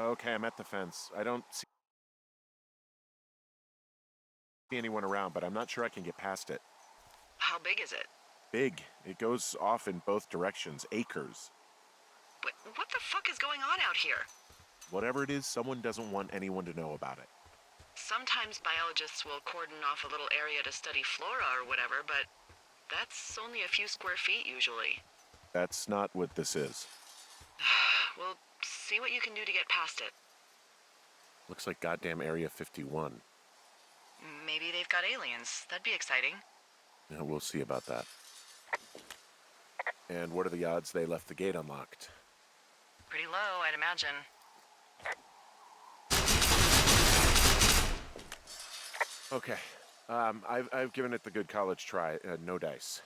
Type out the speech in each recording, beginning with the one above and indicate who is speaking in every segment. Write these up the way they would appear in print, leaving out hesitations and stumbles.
Speaker 1: Okay, I'm at the fence. I don't see anyone around, but I'm not sure I can get past it.
Speaker 2: How big is it?
Speaker 1: Big. It goes off in both directions. Acres.
Speaker 2: What the fuck is going on out here?
Speaker 1: Whatever it is, someone doesn't want anyone to know about it.
Speaker 2: Sometimes biologists will cordon off a little area to study flora or whatever, but that's only a few square feet usually.
Speaker 1: That's not what this is.
Speaker 2: Well, see what you can do to get past it.
Speaker 1: Looks like goddamn Area 51.
Speaker 2: Maybe they've got aliens. That'd be exciting.
Speaker 1: Yeah, we'll see about that. And what are the odds they left the gate unlocked?
Speaker 2: Pretty low, I'd imagine.
Speaker 1: Okay. I've given it the good college try. No dice.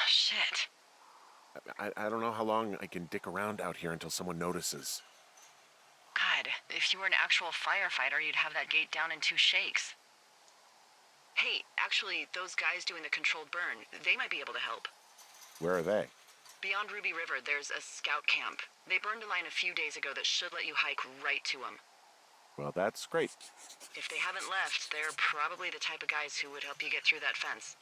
Speaker 2: Shit.
Speaker 1: I don't know how long I can dick around out here until someone notices.
Speaker 2: God, if you were an actual firefighter, you'd have that gate down in 2 shakes. Hey, actually, those guys doing the controlled burn, they might be able to help.
Speaker 1: Where are they?
Speaker 2: Beyond Ruby River, there's a scout camp. They burned a line a few days ago that should let you hike right to them.
Speaker 1: Well, that's great.
Speaker 2: If they haven't left, they're probably the type of guys who would help you get through that fence.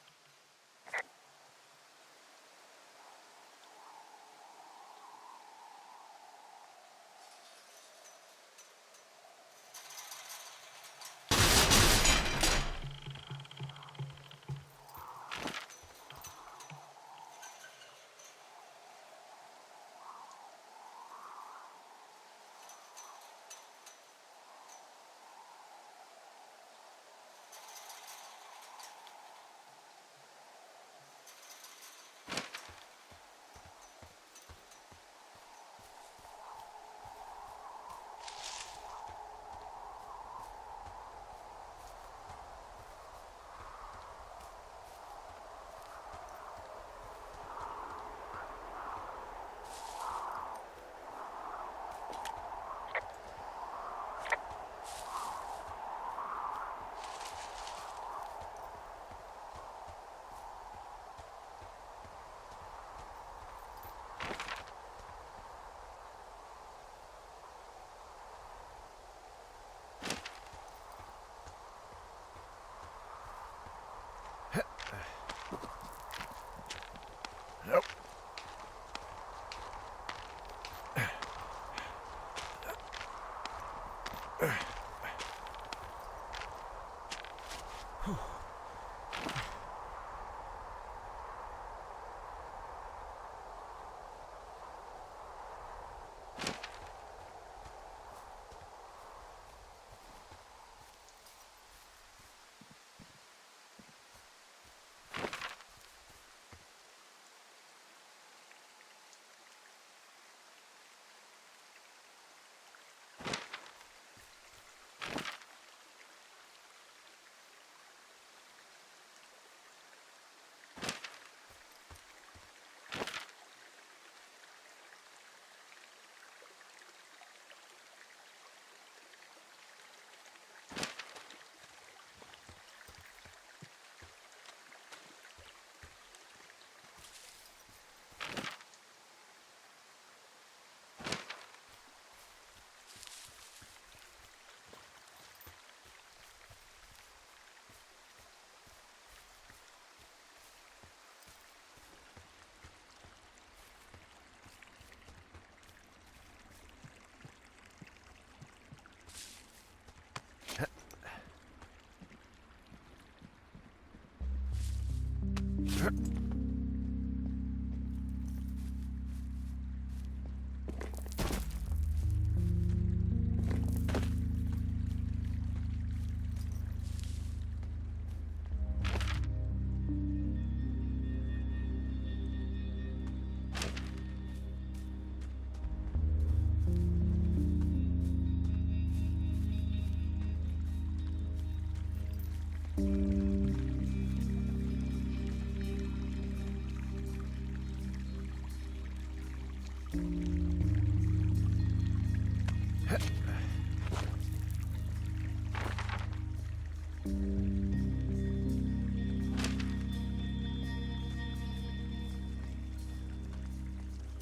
Speaker 1: Nope.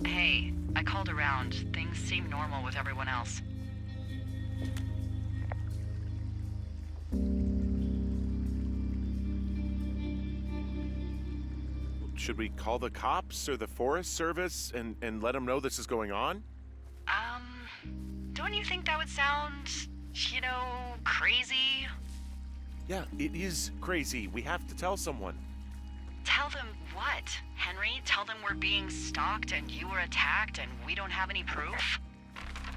Speaker 2: Hey, I called around. Things seem normal with everyone else.
Speaker 1: Should we call the cops or the Forest Service and let them know this is going on?
Speaker 2: Don't you think that would sound, crazy?
Speaker 1: Yeah, it is crazy. We have to tell someone.
Speaker 2: Tell them what, Henry? Tell them we're being stalked and you were attacked and we don't have any proof?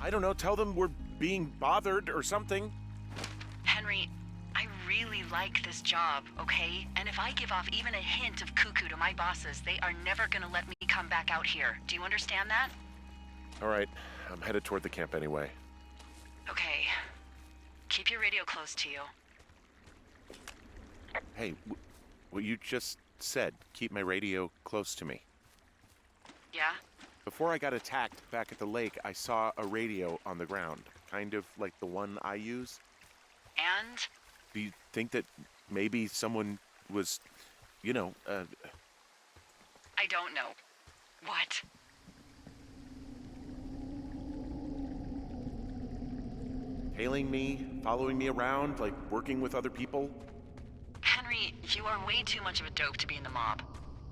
Speaker 1: I don't know, tell them we're being bothered or something.
Speaker 2: Henry, I really like this job, okay? And if I give off even a hint of cuckoo to my bosses, they are never gonna let me come back out here. Do you understand that?
Speaker 1: All right, I'm headed toward the camp anyway.
Speaker 2: Okay. Keep your radio close to you.
Speaker 1: Hey, what you just said, keep my radio close to me.
Speaker 2: Yeah?
Speaker 1: Before I got attacked back at the lake, I saw a radio on the ground, kind of like the one I use.
Speaker 2: And?
Speaker 1: Do you think that maybe someone was,
Speaker 2: I don't know. What?
Speaker 1: tailing me, following me around, like working with other people?
Speaker 2: Henry, you are way too much of a dope to be in the mob.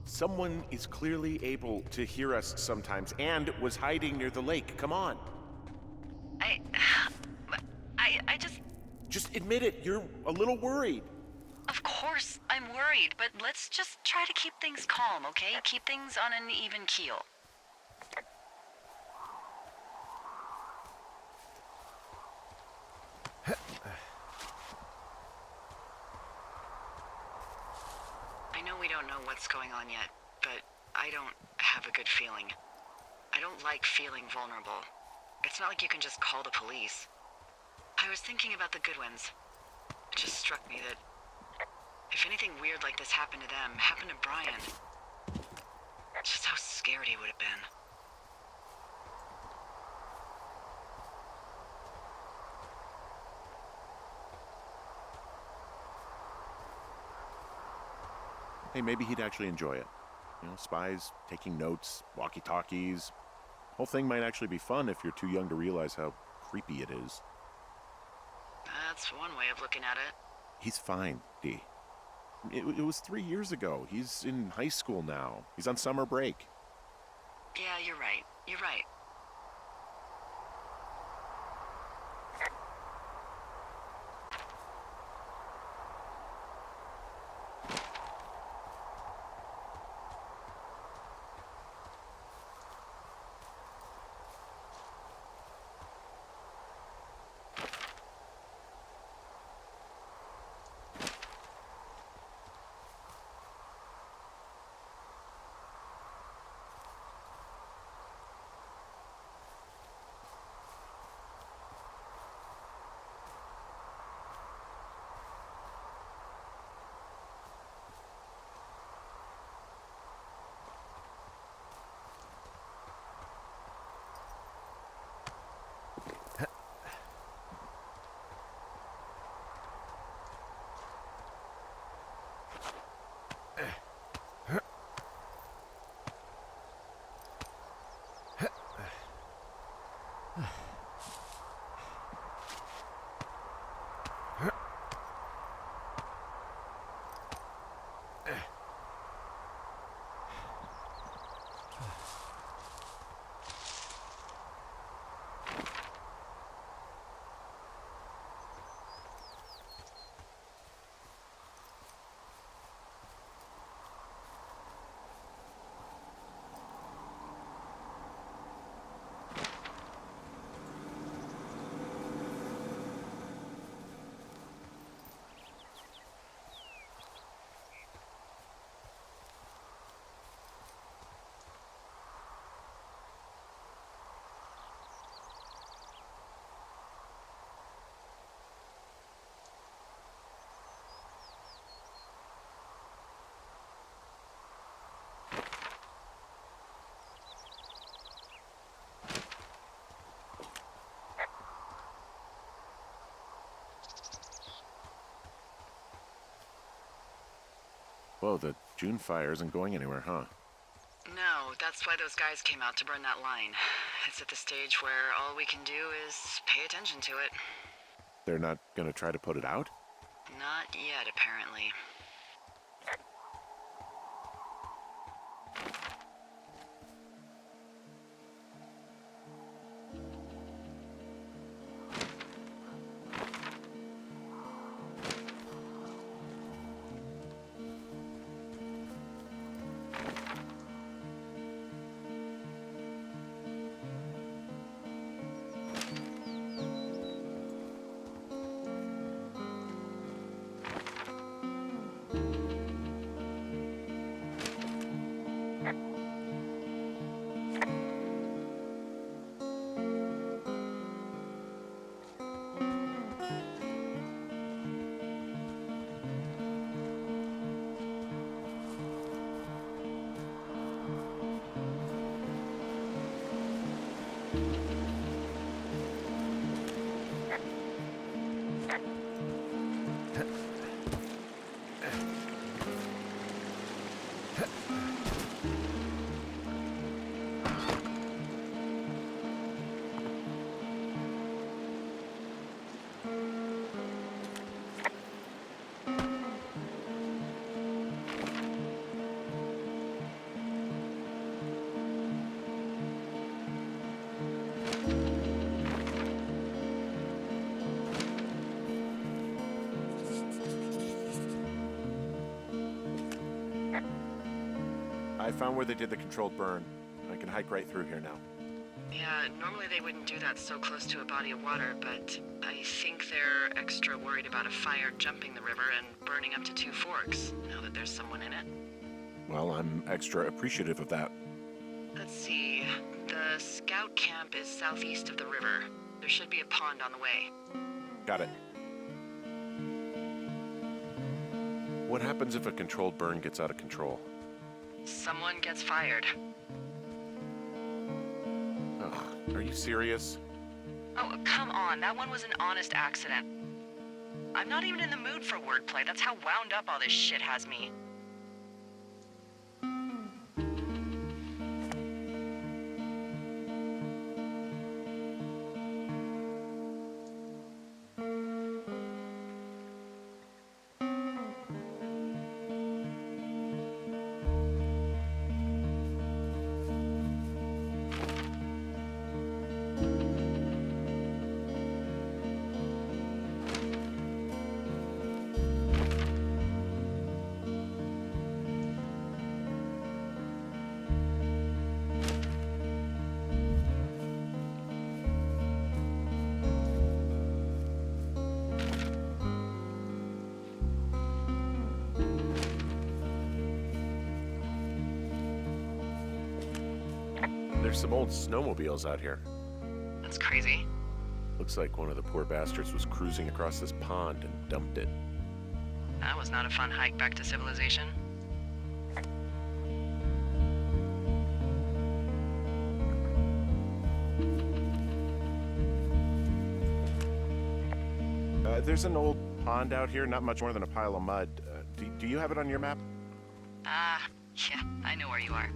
Speaker 1: Someone is clearly able to hear us sometimes and was hiding near the lake. Come on.
Speaker 2: I just...
Speaker 1: Just admit it. You're a little worried.
Speaker 2: Of course, I'm worried, but let's just try to keep things calm, okay? Keep things on an even keel. I know we don't know what's going on yet, but I don't have a good feeling. I don't like feeling vulnerable. It's not like you can just call the police. I was thinking about the Goodwins. It just struck me that if anything weird like this happened to them, happened to Brian, just how scared he would have been.
Speaker 1: Hey, maybe he'd actually enjoy it. You know, spies, taking notes, walkie-talkies. Whole thing might actually be fun if you're too young to realize how creepy it is.
Speaker 2: That's one way of looking at it.
Speaker 1: He's fine, Dee. It was 3 years ago. He's in high school now. He's on summer break.
Speaker 2: Yeah, you're right. You're right.
Speaker 1: Whoa, the June fire isn't going anywhere, huh?
Speaker 2: No, that's That's why those guys came out to burn that line. It's at the stage where all we can do is pay attention to it.
Speaker 1: They're not gonna try to put it out?
Speaker 2: Not yet, apparently.
Speaker 1: I found where they did the controlled burn. I can hike right through here now.
Speaker 2: Yeah, normally they wouldn't do that so close to a body of water, but I think they're extra worried about a fire jumping the river and burning up to 2 forks, now that there's someone in it.
Speaker 1: Well, I'm extra appreciative of that.
Speaker 2: Let's see. The scout camp is southeast of the river. There should be a pond on the way.
Speaker 1: Got it. What happens if a controlled burn gets out of control?
Speaker 2: Someone gets fired.
Speaker 1: Ugh, are you serious?
Speaker 2: Oh, come on. That one was an honest accident. I'm not even in the mood for wordplay. That's how wound up all this shit has me.
Speaker 1: There's some old snowmobiles out here.
Speaker 2: That's crazy.
Speaker 1: Looks like one of the poor bastards was cruising across this pond and dumped it.
Speaker 2: That was not a fun hike back to civilization.
Speaker 1: There's an old pond out here, not much more than a pile of mud. Do you have it on your map?
Speaker 2: Yeah, I know where you are.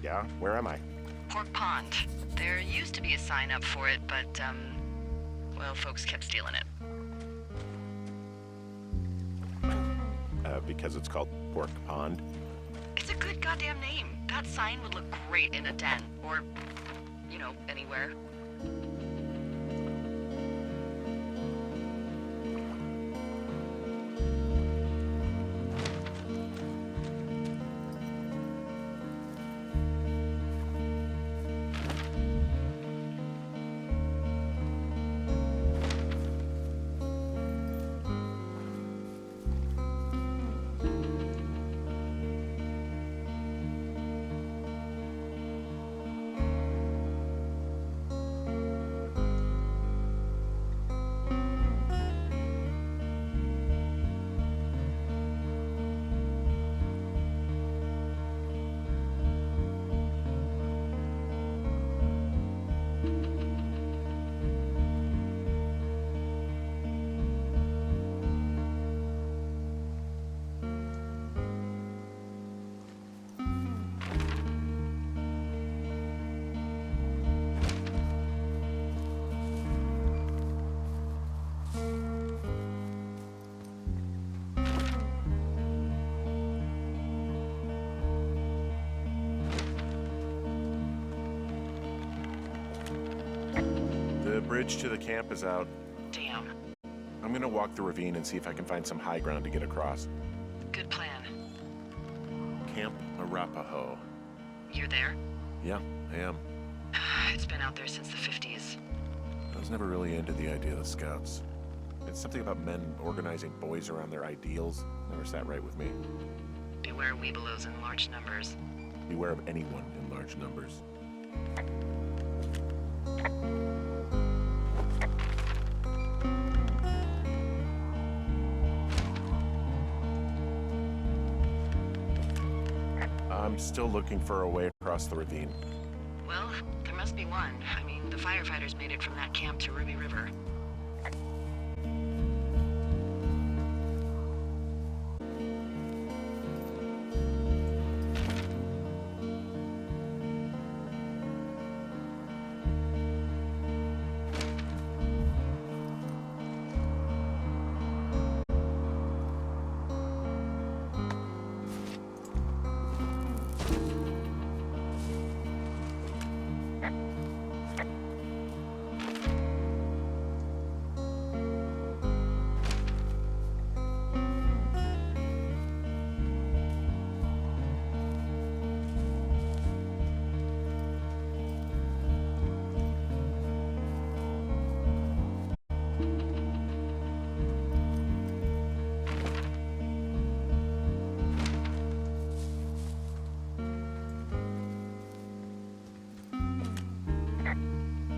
Speaker 1: Yeah? Where am I?
Speaker 2: Pork Pond. There used to be a sign up for it, but, well, folks kept stealing it.
Speaker 1: Because it's called Pork Pond.
Speaker 2: It's a good goddamn name. That sign would look great in a den, or, you know, anywhere.
Speaker 1: Bridge to the camp is out.
Speaker 2: Damn.
Speaker 1: I'm gonna walk the ravine and see if I can find some high ground to get across.
Speaker 2: Good plan.
Speaker 1: Camp Arapaho.
Speaker 2: You're there?
Speaker 1: Yeah, I am.
Speaker 2: It's been out there since the 50s.
Speaker 1: I was never really into the idea of the Scouts. It's something about men organizing boys around their ideals. Never sat right with me.
Speaker 2: Beware weebelows in large numbers.
Speaker 1: Beware of anyone in large numbers. I'm still looking for a way across the ravine.
Speaker 2: Well, there must be one. I mean, the firefighters made it from that camp to Ruby River.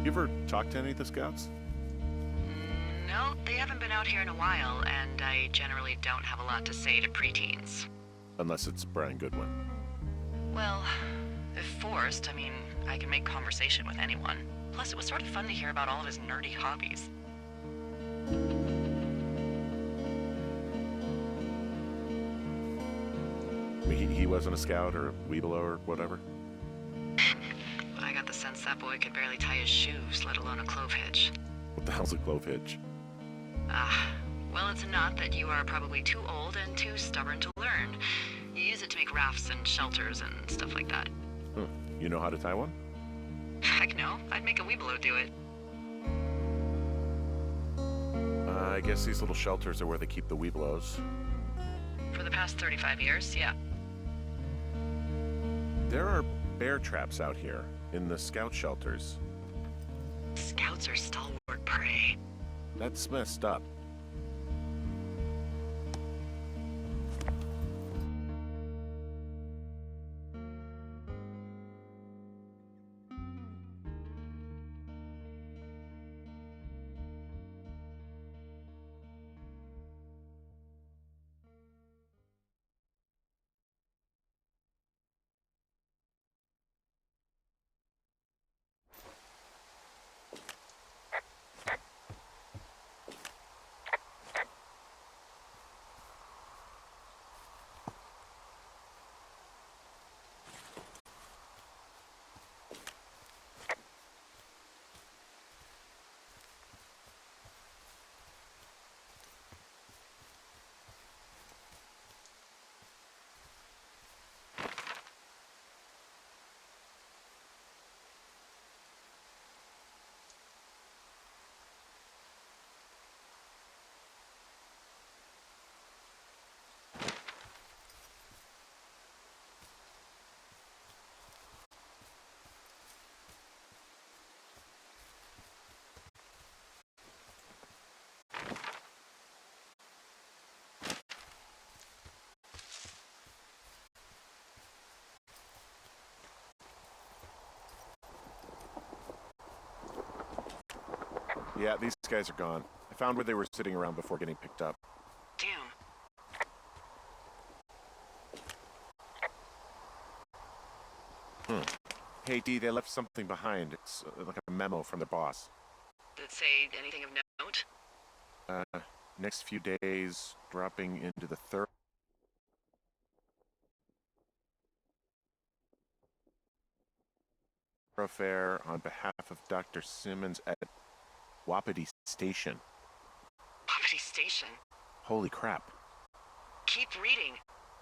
Speaker 2: You ever talked to any of the Scouts? No, they haven't been out here in a while, and I generally don't have a lot to say to preteens.
Speaker 1: Unless it's Brian Goodwin.
Speaker 2: Well, if forced, I mean, I can make conversation with anyone. Plus, it was sort of fun to hear about all of his nerdy hobbies.
Speaker 1: I mean, he wasn't a Scout or a Weebelo or whatever?
Speaker 2: I got the sense that boy could barely tie his shoes, let alone a clove hitch.
Speaker 1: What the hell's a clove hitch?
Speaker 2: Well, it's a knot that you are probably too old and too stubborn to learn. You use it to make rafts and shelters and stuff like that.
Speaker 1: You know how to tie one?
Speaker 2: Heck no, I'd make a Weebelo do it.
Speaker 1: I guess these little shelters are where they keep the Weebelos.
Speaker 2: For the past 35 years, yeah.
Speaker 1: There are bear traps out here in the Scout shelters.
Speaker 2: Scouts are stalwart prey.
Speaker 1: That's messed up. Yeah, these guys are gone. I found where they were sitting around before getting picked up.
Speaker 2: Damn.
Speaker 1: Hey, D, they left something behind. It's like a memo from their boss.
Speaker 2: Did it say anything of note?
Speaker 1: Next few days, dropping into the thoroughfare on behalf of Dr. Simmons at Wapiti Station.
Speaker 2: Wapiti Station?
Speaker 1: Holy crap.
Speaker 2: Keep reading.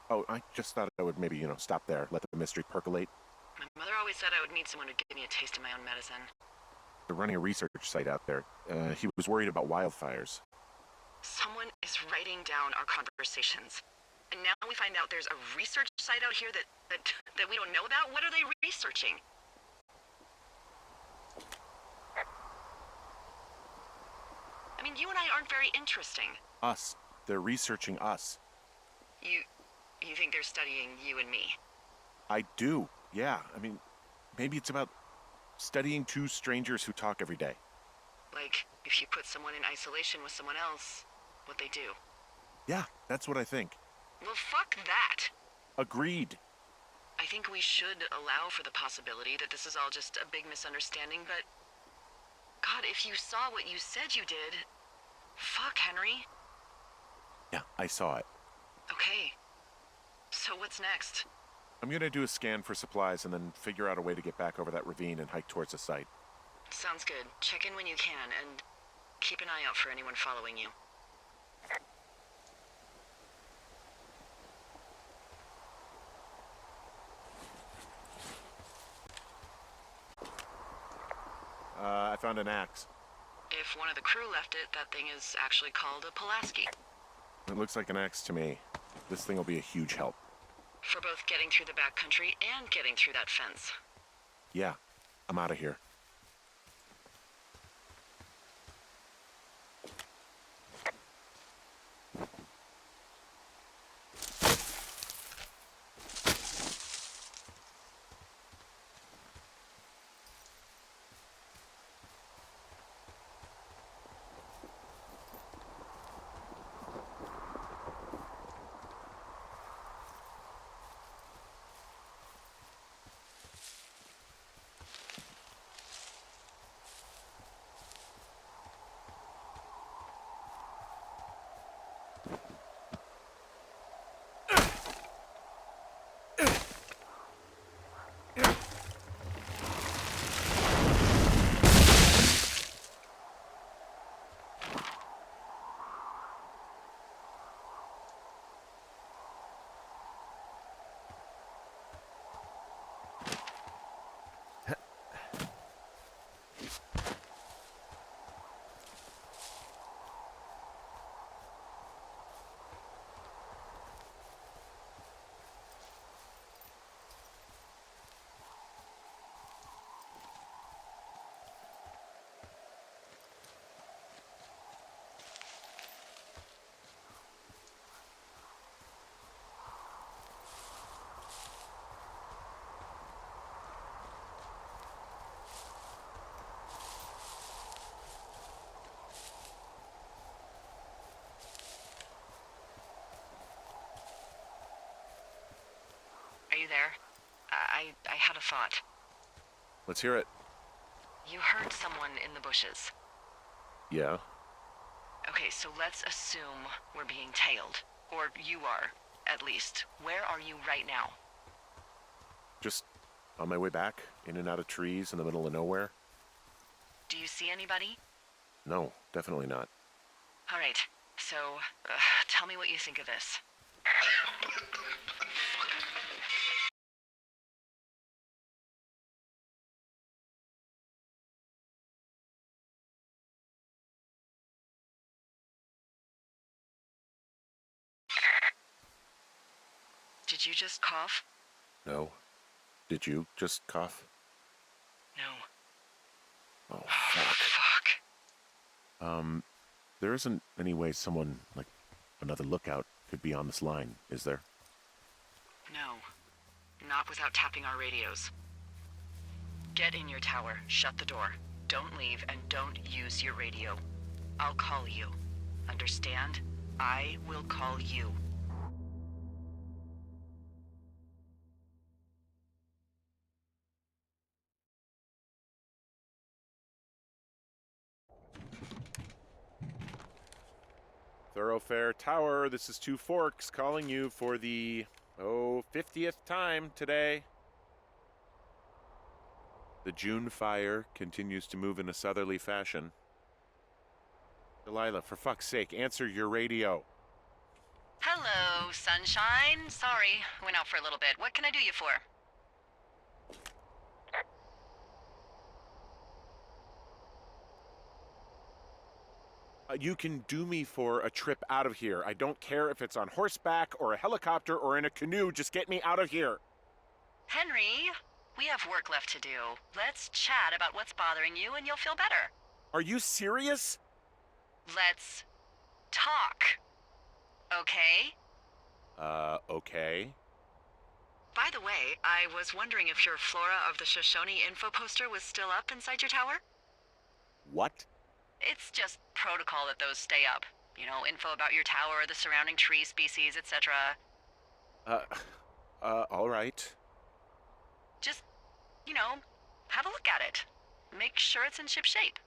Speaker 1: Oh, I just thought I would maybe, stop there, let the mystery percolate.
Speaker 2: My mother always said I would need someone to give me a taste of my own medicine.
Speaker 1: They're running a research site out there. He was worried about wildfires.
Speaker 2: Someone is writing down our conversations. And now we find out there's a research site out here that we don't know about? What are they researching? I mean, you and I aren't very interesting.
Speaker 1: Us. They're researching us.
Speaker 2: You think they're studying you and me?
Speaker 1: I do, yeah. I mean, maybe it's about studying two strangers who talk every day.
Speaker 2: Like, if you put someone in isolation with someone else, what they do.
Speaker 1: Yeah, that's what I think.
Speaker 2: Well, fuck that.
Speaker 1: Agreed.
Speaker 2: I think we should allow for the possibility that this is all just a big misunderstanding, but... God, if you saw what you said you did... Fuck, Henry.
Speaker 1: Yeah, I saw it.
Speaker 2: Okay. So what's next?
Speaker 1: I'm gonna do a scan for supplies and then figure out a way to get back over that ravine and hike towards the site.
Speaker 2: Sounds good. Check in when you can, and keep an eye out for anyone following you.
Speaker 1: I found an axe.
Speaker 2: If one of the crew left it, that thing is actually called a Pulaski.
Speaker 1: It looks like an axe to me. This thing will be a huge help.
Speaker 2: For both getting through the backcountry and getting through that fence.
Speaker 1: Yeah, I'm out of here.
Speaker 2: Are you there? I had a thought.
Speaker 1: Let's hear it.
Speaker 2: You heard someone in the bushes.
Speaker 1: Yeah?
Speaker 2: Okay, so let's assume we're being tailed. Or you are, at least. Where are you right now?
Speaker 1: Just on my way back, in and out of trees in the middle of nowhere.
Speaker 2: Do you see anybody?
Speaker 1: No, definitely not.
Speaker 2: All right, so tell me what you think of this. Did you just cough?
Speaker 1: No. Did you just cough?
Speaker 2: No.
Speaker 1: Oh,
Speaker 2: Oh,
Speaker 1: fuck.
Speaker 2: fuck.
Speaker 1: There isn't any way someone, like, another lookout could be on this line, is there?
Speaker 2: No. Not without tapping our radios. Get in your tower, shut the door. Don't leave, and don't use your radio. I'll call you. Understand? I will call you.
Speaker 1: Thoroughfare Tower, this is Two Forks calling you for the, 50th time today. The June fire continues to move in a southerly fashion. Delilah, for fuck's sake, answer your radio.
Speaker 2: Hello, sunshine. Sorry, went out for a little bit. What can I do you for?
Speaker 1: You can do me for a trip out of here. I don't care if it's on horseback or a helicopter or in a canoe. Just get me out of here.
Speaker 2: Henry, we have work left to do. Let's chat about what's bothering you and you'll feel better.
Speaker 1: Are you serious?
Speaker 2: Let's talk. Okay?
Speaker 1: Okay.
Speaker 2: By the way, I was wondering if your Flora of the Shoshone info poster was still up inside your tower?
Speaker 1: What?
Speaker 2: It's just protocol that those stay up. You know, info about your tower, the surrounding tree species, etc.
Speaker 1: All right.
Speaker 2: Just, you know, have a look at it. Make sure it's in ship shape.